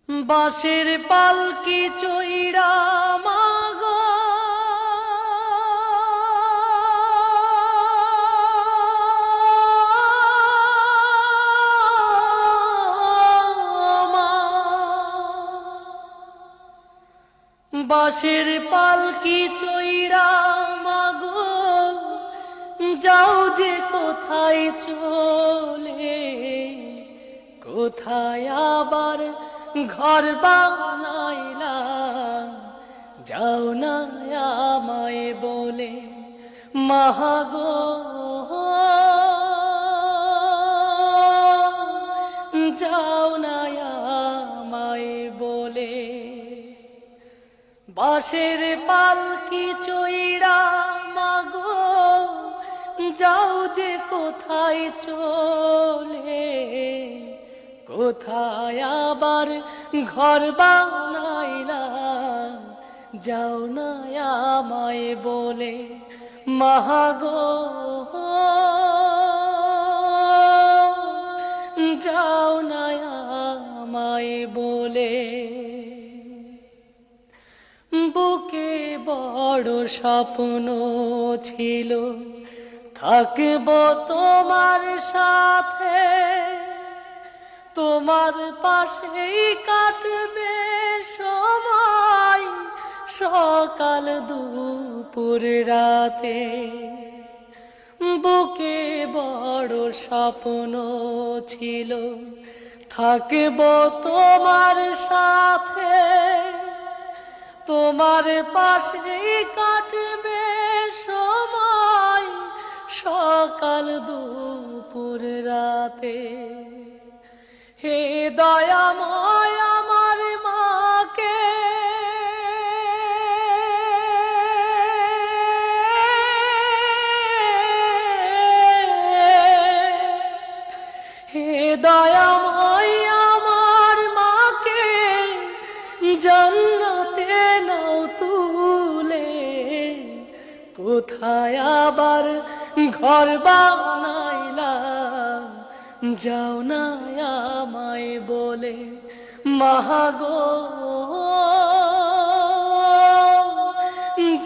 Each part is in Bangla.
বাঁশের পালকি চইড়া মাগো মা, বাঁশের পালকি চইড়া মাগো যাও যে কোথায় চলে, কোথায় আবার ঘর বানাইলা, যাও না আমায় বলে মাগো, যাও না আমায় বলে। বাঁশের পালকি চইড়া মাগো যাও যে কোথায় চলে, কোথায় আবার ঘর বানাইলা, যাও না আমায় বলে মাগো, যাও না আমায় বলে। বুকে বড় স্বপ্ন ছিল থাকব তোমার সাথে, তোমার পাশেই কাটবে সময় সকাল দুপুর রাতে। বুকে বড় স্বপ্ন ছিল থাকব তোমার সাথে, তোমার পাশেই কাটবে সময় সকাল দুপুর রাতে। হে দয়াময় আমার মাকে হে দয়াময় আমার মাকে জান্নাতে নাও তুলে, কোথায় আবার ঘর বানাইলা, যাও না আমায় বলে মাগো,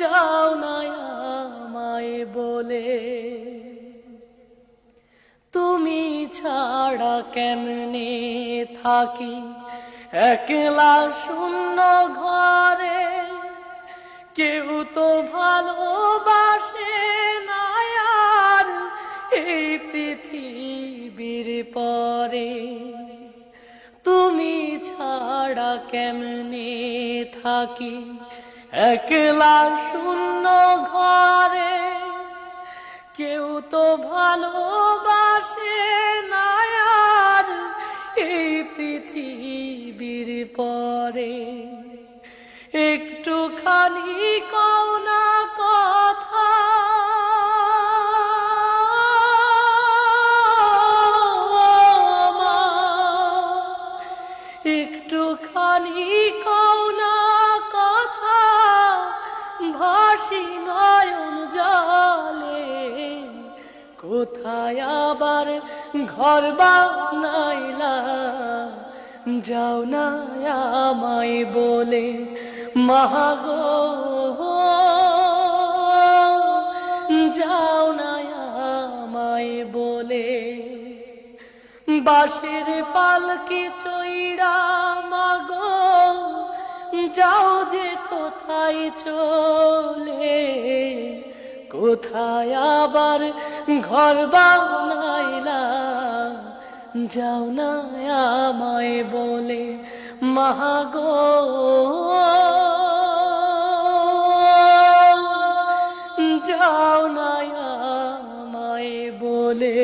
যাও না আমায় বলে। তুমি ছাড়া কেমনে থাকি একলা শূন্য ঘরে, কেউ তো ভালোবাসে না আর এই পৃথিবীর পরে। তুমি ছাড়া কেমনে থাকি একলা শূন্য ঘরে, কেউ তো ভালোবাসে না আর এই পৃথিবীর পরে। একটুখানি কও না কথা, মা, একটুখানি কও না কথা, ভাসি নয়ন জলে, কোথায় আবার ঘর বানাইলা, যাও না আমায় বলে মাগো, যাও না আমায় বলে। বাঁশের পালকি চইড়া মাগো যাও যে কোথায় চলে, কোথায় আবার ঘর বানাইলা, যাও না আমায় বলে মাগো, যাও না আমায় বলে।